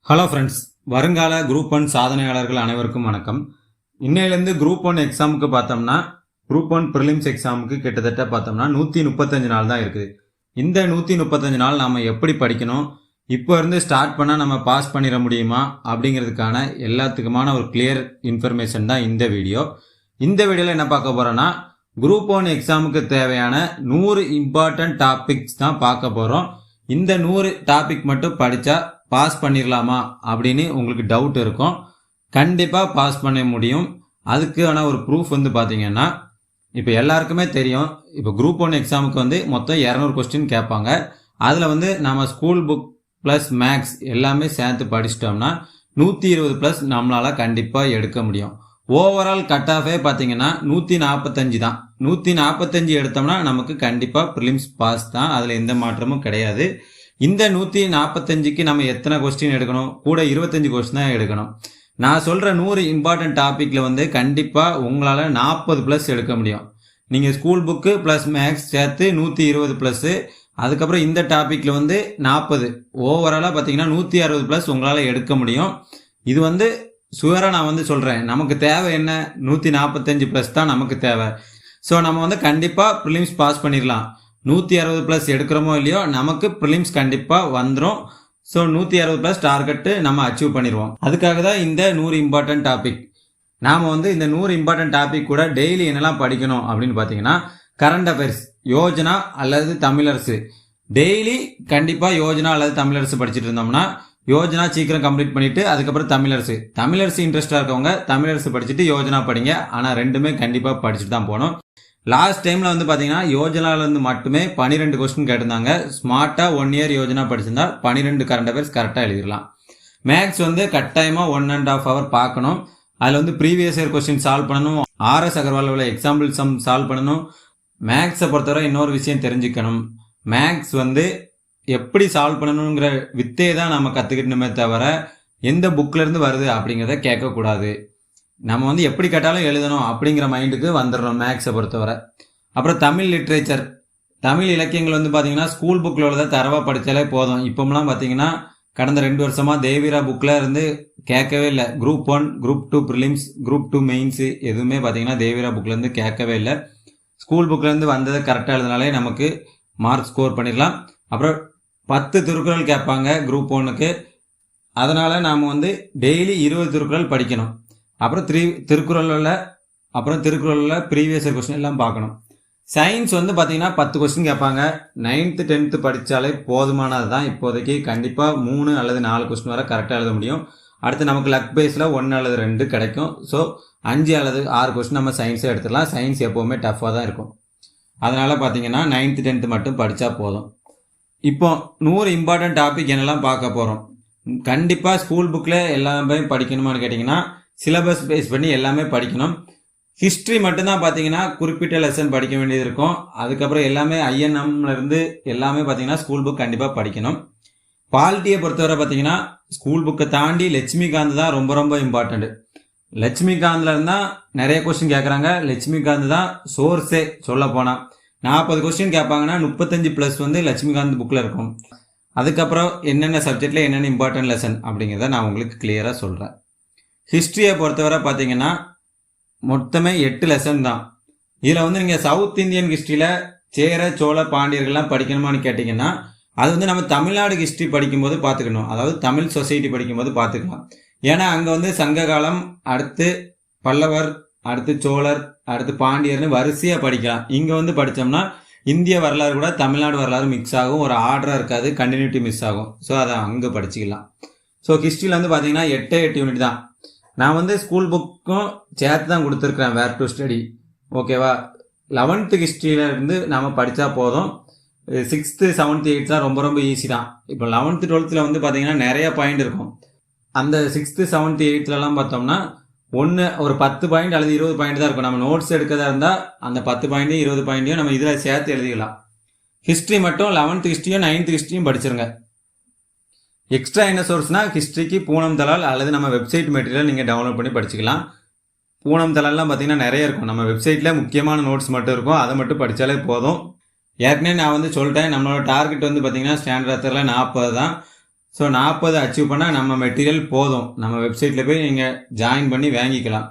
Hello friends, வருங்கால group 1 சாதனையாளர்கள் அனைவருக்கும் வணக்கம். இன்னையிலேருந்து குரூப் 1 எக்ஸாமுக்கு பார்த்தோம்னா, குரூப் 1 ப்ரிலிம்ஸ் எக்ஸாமுக்கு கிட்டத்தட்ட பார்த்தோம்னா 135 நாள் தான் இருக்குது. இந்த 135 நாள் நாம் எப்படி படிக்கணும், இப்போ இருந்து ஸ்டார்ட் பண்ணால் நம்ம பாஸ் பண்ணிட முடியுமா அப்படிங்கிறதுக்கான எல்லாத்துக்குமான ஒரு கிளியர் இன்ஃபர்மேஷன் தான் இந்த வீடியோ. இந்த வீடியோவில் என்ன பார்க்க போகிறோன்னா, குரூப் 1 எக்ஸாமுக்கு தேவையான 100 இம்பார்ட்டன்ட் டாபிக்ஸ் தான் பார்க்க போகிறோம். இந்த 100 டாபிக் மட்டும் படித்தா பாஸ் பண்ணிடலாமா அப்படின்னு உங்களுக்கு டவுட் இருக்கும். கண்டிப்பாக பாஸ் பண்ண முடியும். அதுக்கான ஒரு ப்ரூஃப் பார்த்தீங்கன்னா, இப்போ எல்லாருக்குமே தெரியும், இப்போ குரூப் 1 எக்ஸாமுக்கு மொத்தம் 200 கொஸ்டின் கேட்பாங்க. அதில் நம்ம ஸ்கூல் புக் ப்ளஸ் மேக்ஸ் எல்லாமே சேர்த்து படிச்சிட்டோம்னா 120 ப்ளஸ் நம்மளால் கண்டிப்பாக எடுக்க முடியும். ஓவரால் கட் ஆஃபே பார்த்தீங்கன்னா 145 தான். 145 எடுத்தோம்னா நமக்கு கண்டிப்பாக ப்ரிலிம்ஸ் பாஸ் தான், அதில் எந்த மாற்றமும் கிடையாது. இந்த 145க்கு நம்ம எத்தனை கொஸ்டின் எடுக்கணும்? கூட 25 கொஸ்டின் தான் எடுக்கணும். நான் சொல்கிற 100 இம்பார்ட்டன்ட் டாப்பிக்கில் கண்டிப்பாக உங்களால் 40 ப்ளஸ் எடுக்க முடியும். நீங்கள் ஸ்கூல் புக்கு ப்ளஸ் மேக்ஸ் சேர்த்து 120 ப்ளஸ்ஸு, அதுக்கப்புறம் இந்த டாப்பிக்கில் 40, ஓவராலாக பார்த்தீங்கன்னா 160 ப்ளஸ் உங்களால் எடுக்க முடியும். இது சுவராக நான் சொல்கிறேன். நமக்கு தேவை என்ன? 145 ப்ளஸ் தான் நமக்கு தேவை. ஸோ நம்ம கண்டிப்பாக ப்ரிலிம்ஸ் பாஸ் பண்ணிடலாம். 160 ப்ளஸ் எடுக்கிறோமோ இல்லையோ, நமக்கு ப்ரிலிம்ஸ் கண்டிப்பாக வந்துடும். ஸோ 160 ப்ளஸ் டார்கெட்டு நம்ம அச்சீவ் பண்ணிடுவோம். அதுக்காக தான் இந்த 100 இம்பார்ட்டன்ட் டாபிக். நாம் இந்த 100 இம்பார்ட்டன்ட் டாபிக் கூட டெய்லி என்னெல்லாம் படிக்கணும் அப்படின்னு பார்த்தீங்கன்னா, கரண்ட் அஃபேர்ஸ், யோஜனா அல்லது தமிழரசு. டெய்லி கண்டிப்பாக யோஜனா அல்லது தமிழரசு படிச்சுட்டு இருந்தோம்னா, யோஜனா சீக்கிரம் கம்ப்ளீட் பண்ணிவிட்டு அதுக்கப்புறம் தமிழரசு இன்ட்ரெஸ்டாக இருக்கவங்க தமிழரசு படிச்சுட்டு யோஜனா படிங்க. ஆனால் ரெண்டுமே கண்டிப்பாக படிச்சுட்டு தான் போகணும். லாஸ்ட் டைமில் பார்த்தீங்கன்னா யோஜனாவிலேருந்து மட்டுமே 12 கொஸ்டின் கேட்டிருந்தாங்க. ஸ்மார்ட்டாக 1 இயர் யோஜனா படிச்சிருந்தா 12 கரண்ட் அஃபேர்ஸ் கரெக்டாக எழுதிடலாம். மேக்ஸ் கட்டாயமாக 1.5 hour பார்க்கணும். அதில் ப்ரீவியஸ் இயர் கொஸ்டின் சால்வ் பண்ணணும். RS அகர்வால் உள்ள எக்ஸாம்பிள் சம் சால்வ் பண்ணணும். மேக்ஸை பொறுத்தவரை இன்னொரு விஷயம் தெரிஞ்சுக்கணும். மேக்ஸ் எப்படி சால்வ் பண்ணணுங்கிற வித்தையை தான் நம்ம கற்றுக்கிட்டணுமே தவிர எந்த புக்கிலேருந்து வருது அப்படிங்கிறத கேட்கக்கூடாது. நம்ம எப்படி கேட்டாலும் எழுதணும் அப்படிங்கிற மைண்டுக்கு வந்துடணும் மேக்ஸை பொறுத்தவரை. அப்புறம் தமிழ் லிட்ரேச்சர், தமிழ் இலக்கியங்கள் பார்த்தீங்கன்னா ஸ்கூல் புக்கில் உள்ளதை தரவாக படித்தாலே போதும். இப்போம்லாம் பார்த்தீங்கன்னா கடந்த 2 வருஷமாக தேவிரா புக்கில் இருந்து கேட்கவே இல்லை. Group 1, group 2 prelims, group 2 mains எதுவுமே பார்த்தீங்கன்னா தேவிரா புக்கிலேருந்து கேட்கவே இல்லை. ஸ்கூல் புக்கிலேருந்து வந்ததை கரெக்டாக எழுதினாலே நமக்கு மார்க் ஸ்கோர் பண்ணிடலாம். அப்புறம் 10 திருக்குறள் கேட்பாங்க குரூப் 1க்கு. அதனால் நாம் டெய்லி 20 திருக்குறள் படிக்கணும். அப்புறம் திருக்குறளில் ப்ரீவியஸ் இயர் கொஸ்டின் எல்லாம் பார்க்கணும். சயின்ஸ் பார்த்தீங்கன்னா 10 கொஸ்டின் கேட்பாங்க. 9th 10th படித்தாலே போதுமானது தான். இப்போதைக்கு கண்டிப்பாக 3 அல்லது 4 கொஸ்டின் வரை கரெக்டாக எழுத முடியும். அடுத்து நமக்கு லக் பேஸில் 1 அல்லது 2 கிடைக்கும். ஸோ 5 அல்லது 6 கொஸ்டின் நம்ம சயின்ஸே எடுத்துடலாம். சயின்ஸ் எப்போவுமே டஃப்பாக தான் இருக்கும். அதனால் பார்த்தீங்கன்னா 9th 10th மட்டும் படித்தா போதும். இப்போ 100 இம்பார்ட்டன்ட் டாபிக் என்னெல்லாம் பார்க்க போகிறோம். கண்டிப்பாக ஸ்கூல் புக்கில் எல்லாமே படிக்கணுமான்னு கேட்டிங்கன்னா சிலபஸ் பேஸ் பண்ணி எல்லாமே படிக்கணும். ஹிஸ்ட்ரி மட்டும்தான் பார்த்தீங்கன்னா குறிப்பிட்ட லெசன் படிக்க வேண்டியது இருக்கும். அதுக்கப்புறம் எல்லாமே INMலேருந்து எல்லாமே பார்த்தீங்கன்னா ஸ்கூல் புக் கண்டிப்பாக படிக்கணும். பாலிட்டியை பொறுத்தவரை பார்த்தீங்கன்னா ஸ்கூல் புக்கை தாண்டி லட்சுமிகாந்த் தான் ரொம்ப ரொம்ப இம்பார்ட்டண்ட். லட்சுமிகாந்தில் இருந்தால் நிறைய கொஸ்டின் கேட்குறாங்க. லட்சுமிகாந்த் தான் சோர்ஸே சொல்ல போனால். 40 கொஸ்டின் கேட்பாங்கன்னா 35 ப்ளஸ் லட்சுமிகாந்த் புக்கில் இருக்கும். அதுக்கப்புறம் என்னென்ன சப்ஜெக்டில் என்னென்ன இம்பார்ட்டன்ட் லெசன் அப்படிங்கிறத நான் உங்களுக்கு கிளியராக சொல்கிறேன். ஹிஸ்ட்ரியை பொறுத்தவரை பார்த்தீங்கன்னா மொத்தமே 8 லெசன் தான். இதில் நீங்கள் சவுத் இந்தியன் ஹிஸ்ட்ரியில் சேர சோழ பாண்டியர்கள்லாம் படிக்கணுமான்னு கேட்டிங்கன்னா அது நம்ம தமிழ்நாடு ஹிஸ்ட்ரி படிக்கும்போது பார்த்துக்கணும். அதாவது தமிழ் சொசைட்டி படிக்கும்போது பார்த்துக்கலாம். ஏன்னா அங்கே சங்க காலம், அடுத்து பல்லவர், அடுத்து சோழர், அடுத்து பாண்டியர்னு வரிசையாக படிக்கலாம். இங்கே படித்தோம்னா இந்திய வரலாறு கூட தமிழ்நாடு வரலாறு மிக்ஸ் ஆகும். ஒரு ஆர்டராக இருக்காது, கண்டினியூட்டி மிஸ் ஆகும். ஸோ அதை அங்கே படிச்சுக்கலாம். ஸோ ஹிஸ்ட்ரியில் பார்த்தீங்கன்னா 8 யூனிட் தான். நான் ஸ்கூல் புக்கும் சேர்த்து தான் கொடுத்துருக்குறேன் வேர் டு ஸ்டடி. ஓகேவா? 11th ஹிஸ்ட்ரியிலேருந்து நம்ம படித்தா போதும். 6th 7th 8th தான் ரொம்ப ரொம்ப ஈஸி தான். இப்போ 11th 12th பார்த்தீங்கன்னா நிறைய பாயிண்ட் இருக்கும். அந்த 6th 7th 8thலாம் பார்த்தோம்னா ஒரு 10 பாயிண்ட் அல்லது 20 பாயிண்ட் தான் இருக்கும். நம்ம நோட்ஸ் எடுக்கிறதா இருந்தால் அந்த 10 பாயிண்ட்டையும் 20 பாயிண்ட்டையும் நம்ம இதில் சேர்த்து எழுதிக்கலாம். ஹிஸ்ட்ரி மட்டும் 11th ஹிஸ்ட்ரியும் 9th ஹிஸ்ட்ரியும் படிச்சிருங்க. எக்ஸ்ட்ரா என்ன சோர்ஸ்னால் ஹிஸ்ட்ரிக்கு பூனம் தலால் அல்லது நம்ம வெப்சைட் மெட்டீரியல் நீங்கள் டவுன்லோட் பண்ணி படிச்சுக்கலாம். பூனம் தலால்லாம் பார்த்தீங்கன்னா நிறைய இருக்கும். நம்ம வெப்சைட்டில் முக்கியமான நோட்ஸ் மட்டும் இருக்கும். அதை மட்டும் படித்தாலே போதும். ஏற்கனவே நான் சொல்லிட்டேன், நம்மளோட டார்கெட் பார்த்தீங்கன்னா ஸ்டாண்டர்ட் 40 தான். ஸோ 40 அச்சீவ் பண்ணால் நம்ம மெட்டீரியல் போதும். நம்ம வெப்சைட்டில் போய் நீங்கள் ஜாயின் பண்ணி வாங்கிக்கலாம்.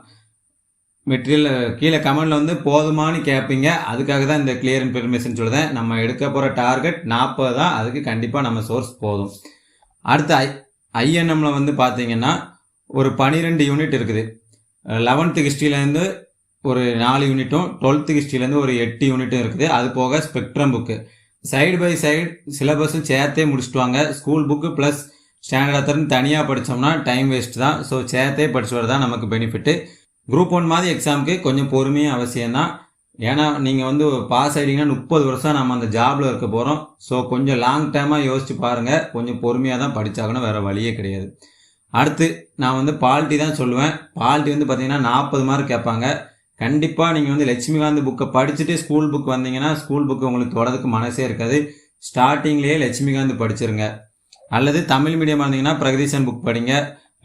மெட்டீரியல் கீழே கமெண்டில் வந்து போதுமானு கேட்பீங்க. அதுக்காக தான் இந்த கிளியர் இன்ஃபர்மேஷன் சொல்லுதேன். நம்ம எடுக்க போகிற டார்கெட் 40 தான். அதுக்கு கண்டிப்பாக நம்ம சோர்ஸ் போதும். அடுத்து ஐஎன்எம்மில் வந்து பார்த்தீங்கன்னா ஒரு 12 யூனிட் இருக்குது. 11th ஹிஸ்ட்ரியிலேருந்து ஒரு 4 யூனிட்டும் 12th ஹிஸ்ட்ரியிலேருந்து ஒரு 8 யூனிட்டும் இருக்குது. அது போக spectrum book side by side சிலபஸும் சேர்த்தே முடிச்சுட்டு வாங்க. ஸ்கூல் புக்கு ப்ளஸ் ஸ்டாண்டர்ட் ஆத்தர்னு தனியாக படித்தோம்னா டைம் வேஸ்ட் தான். ஸோ சேர்த்தே படிச்சு வரதான் நமக்கு பெனிஃபிட்டு. குரூப் 1 மாதிரி எக்ஸாமுக்கு கொஞ்சம் பொறுமையாக அவசியம்தான். ஏன்னா நீங்கள் வந்து பாஸ் ஆகிட்டீங்கன்னா 30 வருஷம் நம்ம அந்த ஜாபில் இருக்க போகிறோம். ஸோ கொஞ்சம் லாங் டைமாக யோசிச்சு பாருங்கள். கொஞ்சம் பொறுமையாக தான் படித்தாகணும், வேறு வழியே கிடையாது. அடுத்து நான் வந்து பாலிட்டி தான் சொல்லுவேன். பாலிட்டி வந்து பார்த்தீங்கன்னா 40 மார்க் கேட்பாங்க. கண்டிப்பாக நீங்கள் வந்து லட்சுமிகாந்த் புக்கை படிச்சுட்டு ஸ்கூல் புக் வந்தீங்கன்னா ஸ்கூல் புக்கு உங்களுக்கு தொடறதுக்கு மனசே இருக்காது. ஸ்டார்டிங்லேயே லட்சுமிகாந்த் படிச்சிருங்க. அல்லது தமிழ் மீடியமாக இருந்தீங்கன்னா பிரகதீசன் புக் படிங்க.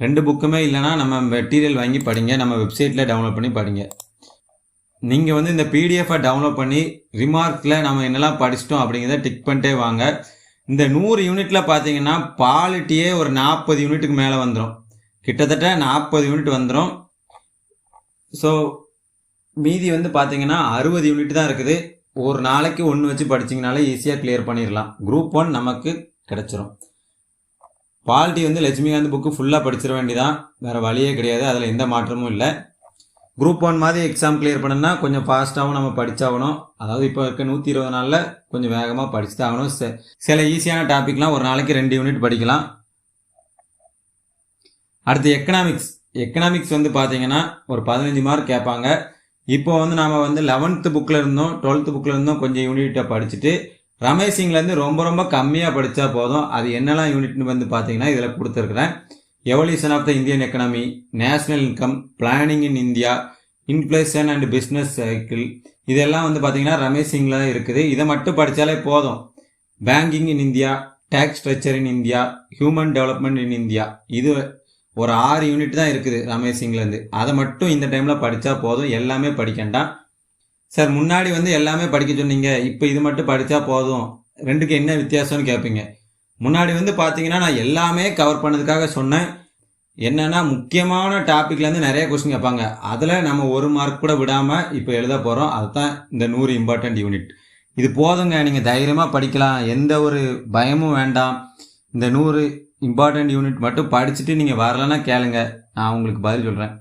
2 புக்குமே இல்லைனா நம்ம மெட்டீரியல் வாங்கி படிங்க. நம்ம வெப்சைட்டில் டவுன்லோட் பண்ணி படிங்க. நீங்கள் வந்து இந்த பிடிஎஃபை டவுன்லோட் பண்ணி ரிமார்க்கில் நம்ம என்னெல்லாம் படிச்சிட்டோம் அப்படிங்கிறத டிக் பண்ணிட்டே வாங்க. இந்த 100 யூனிட்டில் பார்த்தீங்கன்னா பாலிட்டியே ஒரு 40 யூனிட்டுக்கு மேலே வந்துடும். கிட்டத்தட்ட 40 யூனிட் வந்துடும். ஸோ மீதி வந்து பார்த்தீங்கன்னா 60 யூனிட் தான் இருக்குது. ஒரு நாளைக்கு 1 வச்சு படிச்சிங்கனாலே ஈஸியாக கிளியர் பண்ணிடலாம். குரூப் 1 நமக்கு கிடச்சிரும். பாலிட்டி வந்து லட்சுமிகாந்த் புக்கு ஃபுல்லாக படிச்சிட வேண்டியதான், வேறு வழியே கிடையாது. அதில் எந்த மாற்றமும் இல்லை. குரூப் 1 மாதிரி எக்ஸாம் கிளியர் பண்ணணும்னா கொஞ்சம் ஃபாஸ்ட்டாகவும் நம்ம படித்தாகணும். அதாவது இப்போ இருக்க 120 நாளில் கொஞ்சம் வேகமாக படிச்சு தான் ஆகணும். சில ஈஸியான டாபிக்லாம் ஒரு நாளைக்கு 2 யூனிட் படிக்கலாம். அடுத்து எக்கனாமிக்ஸ் வந்து பார்த்தீங்கன்னா ஒரு 15 மார்க் கேட்பாங்க. இப்போ வந்து நாம் வந்து 11th புக்கில் இருந்தோம் 12th புக்கில் இருந்தோம் கொஞ்சம் யூனிட்டை படிச்சுட்டு ரமேசிங்லேருந்து ரொம்ப கம்மியாக படித்தா போதும். அது என்னெல்லாம் யூனிட்னு வந்து பார்த்தீங்கன்னா இதில் கொடுத்துருக்குறேன். Evolution of the Indian economy, national income, planning in India, inflation and business cycle, இதெல்லாம் வந்து பார்த்தீங்கன்னா ரமேசிங்கில் தான் இருக்குது. இதை மட்டும் படித்தாலே போதும். Banking in India, tax structure in India, human development in India, இது ஒரு 6 யூனிட் தான் இருக்குது ரமேசிங்லேருந்து. அதை மட்டும் இந்த டைமில் படித்தா போதும். எல்லாமே படிக்கண்டாம். சார் முன்னாடி வந்து எல்லாமே படிக்க சொன்னீங்க, இப்போ இது மட்டும் படித்தா போதும், ரெண்டுக்கு என்ன வித்தியாசம்னு கேட்பீங்க. முன்னாடி வந்து பார்த்தீங்கன்னா நான் எல்லாமே கவர் பண்ணதுக்காக சொன்னேன். என்னென்னா முக்கியமான டாப்பிக்லேருந்து நிறைய கொஸ்டின் கேட்பாங்க. அதில் நம்ம 1 மார்க் கூட விடாமல் இப்போ எழுத போகிறோம். அதுதான் இந்த 100 இம்பார்ட்டன்ட் யூனிட். இது போதுங்க, நீங்கள் தைரியமாக படிக்கலாம், எந்த ஒரு பயமும் வேண்டாம். இந்த 100 இம்பார்ட்டன்ட் யூனிட் மட்டும் படிச்சுட்டு நீங்கள் வரலன்னா கேளுங்க, நான் உங்களுக்கு பதில் சொல்கிறேன்.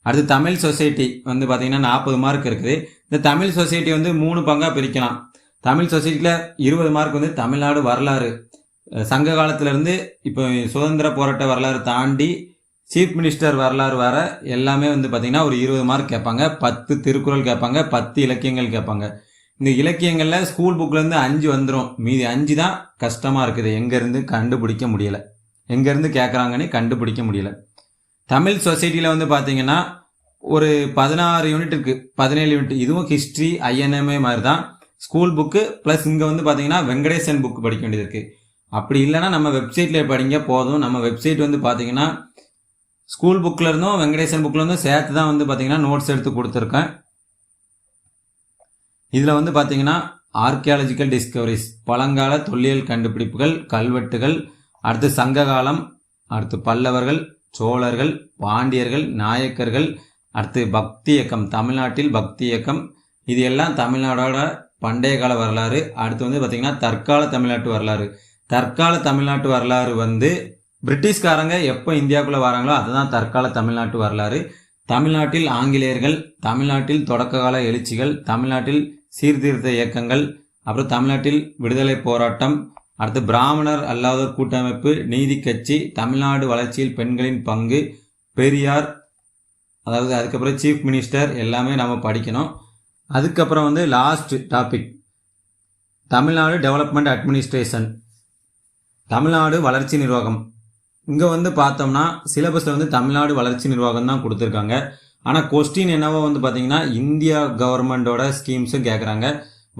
அடுத்து தமிழ் சொசைட்டி வந்து பார்த்தீங்கன்னா 40 மார்க் இருக்குது. இந்த தமிழ் சொசைட்டி வந்து 3 பங்காக பிரிக்கலாம். தமிழ் சொசைட்டியில் 20 மார்க் வந்து தமிழ்நாடு வரலாறு, சங்க காலத்திலேருந்து இப்போ சுதந்திர போராட்ட வரலாறு தாண்டி சீஃப் மினிஸ்டர் வரலாறு வர எல்லாமே வந்து பார்த்தீங்கன்னா ஒரு 20 மார்க் கேட்பாங்க. 10 திருக்குறள் கேட்பாங்க, 10 இலக்கியங்கள் கேட்பாங்க. இந்த இலக்கியங்களில் ஸ்கூல் புக்லேருந்து 5 வந்துடும். மீதி 5 தான் கஷ்டமாக இருக்குது. எங்கேருந்து கண்டுபிடிக்க முடியலை, எங்கேருந்து கேட்குறாங்கன்னு கண்டுபிடிக்க முடியல. தமிழ் சொசைட்டியில் வந்து பார்த்தீங்கன்னா ஒரு 16 யூனிட் இருக்குது, 17 யூனிட். இதுவும் ஹிஸ்ட்ரி ஐஎன்எம்ஏ மாதிரி தான். ஸ்கூல் புக்கு ப்ளஸ் இங்கே வந்து பார்த்தீங்கன்னா வெங்கடேசன் புக்கு படிக்க வேண்டியது இருக்குது. அப்படி இல்லைன்னா நம்ம வெப்சைட்டில் படிங்க போதும். நம்ம வெப்சைட் வந்து பார்த்தீங்கன்னா ஸ்கூல் புக்கில் இருந்தும் வெங்கடேசன் புக்கில் இருந்தும் சேர்த்து தான் வந்து பார்த்தீங்கன்னா நோட்ஸ் எடுத்து கொடுத்துருக்கேன். இதில் வந்து பார்த்தீங்கன்னா ஆர்கியாலஜிக்கல் டிஸ்கவரிஸ், பழங்கால தொல்லியல் கண்டுபிடிப்புகள், கல்வெட்டுகள், அடுத்து சங்க காலம், அடுத்து பல்லவர்கள், சோழர்கள், பாண்டியர்கள், நாயக்கர்கள், அடுத்து பக்தி இயக்கம், தமிழ்நாட்டில் பக்தி இயக்கம், இது எல்லாம் தமிழ்நாடோட பண்டைய கால வரலாறு. அடுத்து வந்து பார்த்திங்கன்னா தற்கால தமிழ்நாட்டு வரலாறு. தற்கால தமிழ்நாட்டு வரலாறு வந்து பிரிட்டிஷ்காரங்க எப்போ இந்தியாவுக்குள்ளே வராங்களோ அதுதான் தற்கால தமிழ்நாட்டு வரலாறு. தமிழ்நாட்டில் ஆங்கிலேயர்கள், தமிழ்நாட்டில் தொடக்க கால எழுச்சிகள், தமிழ்நாட்டில் சீர்திருத்த இயக்கங்கள், அப்புறம் தமிழ்நாட்டில் விடுதலை போராட்டம், அடுத்து பிராமணர் அல்லாதோர் கூட்டமைப்பு, நீதி கட்சி, தமிழ்நாடு வளர்ச்சியில் பெண்களின் பங்கு, பெரியார், அதாவது அதுக்கப்புறம் சீஃப் மினிஸ்டர், எல்லாமே நம்ம படிக்கணும். அதுக்கப்புறம் வந்து last topic Tamil Nadu development administration, Tamil Nadu வளர்ச்சி நிர்வாகம். இங்கே வந்து பார்த்தோம்னா சிலபஸில் வந்து தமிழ்நாடு வளர்ச்சி நிர்வாகம் தான் கொடுத்துருக்காங்க. ஆனால் கொஸ்டின் என்னவோ வந்து பார்த்தீங்கன்னா இந்தியா கவர்மெண்டோட ஸ்கீம்ஸும் கேட்குறாங்க.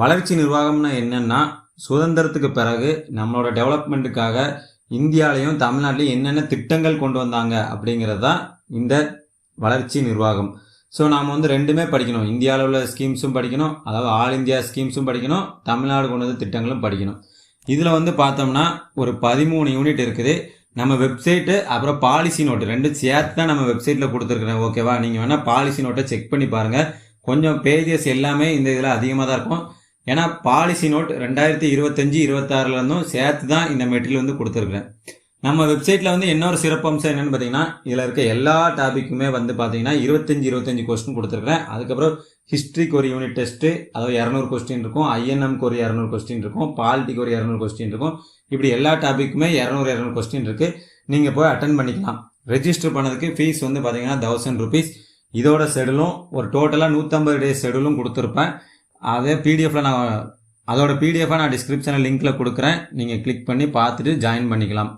வளர்ச்சி நிர்வாகம்னா என்னென்னா சுதந்திரத்துக்கு பிறகு நம்மளோட டெவலப்மெண்ட்டுக்காக இந்தியாவிலையும் தமிழ்நாட்டிலையும் என்னென்ன திட்டங்கள் கொண்டு வந்தாங்க அப்படிங்கிறது தான் இந்த வளர்ச்சி நிர்வாகம். ஸோ நாம் வந்து ரெண்டுமே படிக்கணும். இந்தியாவில் உள்ள ஸ்கீம்ஸும் படிக்கணும், அதாவது ஆல் இந்தியா ஸ்கீம்ஸும் படிக்கணும், தமிழ்நாடு கொண்டு வந்த திட்டங்களும் படிக்கணும். இதில் வந்து பார்த்தோம்னா ஒரு 13 யூனிட் இருக்குது. நம்ம வெப்சைட்டு அப்புறம் பாலிசி நோட்டு ரெண்டும் சேர்த்து தான் நம்ம வெப்சைட்டில் கொடுத்துருக்குறேன். ஓகேவா, நீங்கள் வேணால் பாலிசி நோட்டை செக் பண்ணி பாருங்கள். கொஞ்சம் பேஜஸ் எல்லாமே இந்த இதில் அதிகமாக தான் இருக்கும். ஏன்னா பாலிசி நோட் 2025-26 சேர்த்து தான் இந்த மெட்டீரியல் வந்து கொடுத்துருக்குறேன். நம்ம வெப்சைட்டில் வந்து இன்னொரு சிறப்பம்சம் என்னென்னு பார்த்தீங்கன்னா, இதில் இருக்க எல்லா டாப்பிக்குமே வந்து பார்த்தீங்கன்னா 25 கொஸ்டின் கொடுத்துருக்குறேன். அதுக்கப்புறம் ஹிஸ்ட்ரிக்கு ஒரு யூனிட் டெஸ்ட்டு, அதாவது 200 கொஸ்டின் இருக்கும். ஐஎன்எம்க்கு ஒரு 200 கொஸ்டின் இருக்கும். பாலிட்டிக்கு ஒரு 200 கொஸ்டின் இருக்கும். இப்படி எல்லா டாப்பிக்குமே 200 கொஸ்டின் இருக்குது. நீங்கள் போய் அட்டன் பண்ணிக்கலாம். ரெஜிஸ்டர் பண்ணதுக்கு ஃபீஸ் வந்து பார்த்தீங்கன்னா 1000 rupees. இதோட ஷெடியூலும் ஒரு டோட்டலாக 150 டேஸ் ஷெடியூலும் கொடுத்துருப்பேன். அதே பிடிஎஃப்பில் அதோட பிடிஎஃபாக நான் டிஸ்கிரிப்ஷனில் லிங்க்கில் கொடுக்குறேன். நீங்கள் கிளிக் பண்ணி பார்த்துட்டு ஜாயின் பண்ணிக்கலாம்.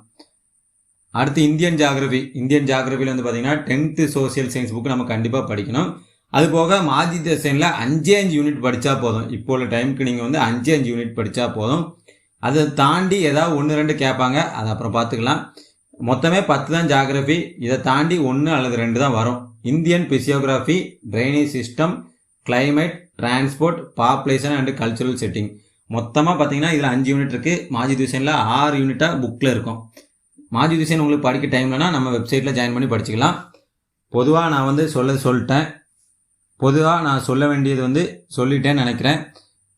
அடுத்து இந்தியன் ஜாகிரபியில் வந்து பார்த்தீங்கன்னா 10th சோசியல் சயின்ஸ் புக்கு நம்ம கண்டிப்பாக படிக்கணும். அது போக மாஜித் ஹுசைனில் 5 யூனிட் படித்தா போதும். இப்போ உள்ள டைமுக்கு நீங்கள் வந்து 5 யூனிட் படித்தா போதும். அதை தாண்டி ஏதாவது 1-2 கேட்பாங்க, அது அப்புறம் பார்த்துக்கலாம். மொத்தமே 10 தான் ஜாகிரபி. இதை தாண்டி 1 அல்லது 2 தான் வரும். Indian physiography, drainage system, climate, transport, population and cultural setting. மொத்தமாக பார்த்தீங்கன்னா இதில் 5 யூனிட் இருக்குது. மாஜித் ஹுசைனில் 6 யூனிட்டாக புக்கில் இருக்கும். மாஜித் ஹுசைன் உங்களுக்கு படிக்க டைம்லனா நம்ம வெப்சைட்டில் ஜாயின் பண்ணி படிச்சுக்கலாம். பொதுவாக நான் வந்து சொல்லிட்டேன். பொதுவாக நான் சொல்ல வேண்டியது வந்து சொல்லிட்டேன்னு நினைக்கிறேன்.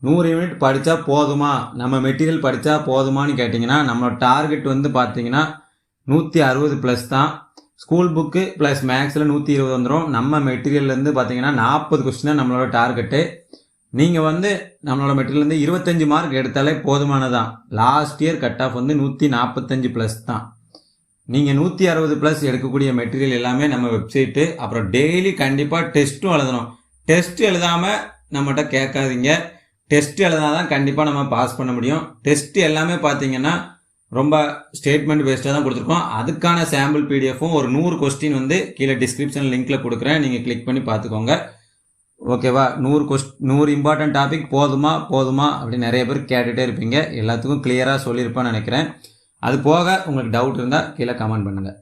100 யூனிட் படித்தா போதுமா, நம்ம மெட்டீரியல் படித்தா போதுமான்னு கேட்டிங்கன்னா, நம்மளோட டார்கெட் வந்து பார்த்தீங்கன்னா 160+ தான். ஸ்கூல் புக்கு ப்ளஸ் மேக்ஸில் 120 வந்துடும். நம்ம மெட்டீரியல்லேருந்து பார்த்தீங்கன்னா 40 கொஸ்டின் தான் நம்மளோட டார்கெட்டு. நீங்கள் வந்து நம்மளோட மெட்டீரியல்லேருந்து 25 மார்க் எடுத்தாலே போதுமானதான். லாஸ்ட் இயர் கட் ஆஃப் வந்து 145+ தான். நீங்கள் 160+ எடுக்கக்கூடிய மெட்டீரியல் எல்லாமே நம்ம வெப்சைட்டு. அப்புறம் டெய்லி கண்டிப்பாக டெஸ்ட்டும் எழுதணும். டெஸ்ட் எழுதாமல் நம்மகிட்ட கேட்காதீங்க. டெஸ்ட் எழுதாதான் கண்டிப்பாக நம்ம பாஸ் பண்ண முடியும். டெஸ்ட் எல்லாமே பார்த்தீங்கன்னா ரொம்ப ஸ்டேட்மெண்ட் பேஸ்டாக தான் கொடுத்துருக்கோம். அதுக்கான சாம்பிள் பிடிஎஃப்பும் ஒரு 100 கொஸ்டின் வந்து கீழே டிஸ்கிரிப்ஷன் லிங்க்கில் கொடுக்குறேன். நீங்கள் கிளிக் பண்ணி பார்த்துக்கோங்க. ஓகேவா, 100 இம்பார்ட்டன்ட் டாபிக் போதுமா அப்படின்னு நிறைய பேர் கேட்டுகிட்டே இருப்பீங்க. எல்லாத்துக்கும் கிளியராக சொல்லியிருப்பேன்னு நினைக்கிறேன். அது போக உங்களுக்கு டவுட் இருந்தால் கீழே கமெண்ட் பண்ணுங்கள்.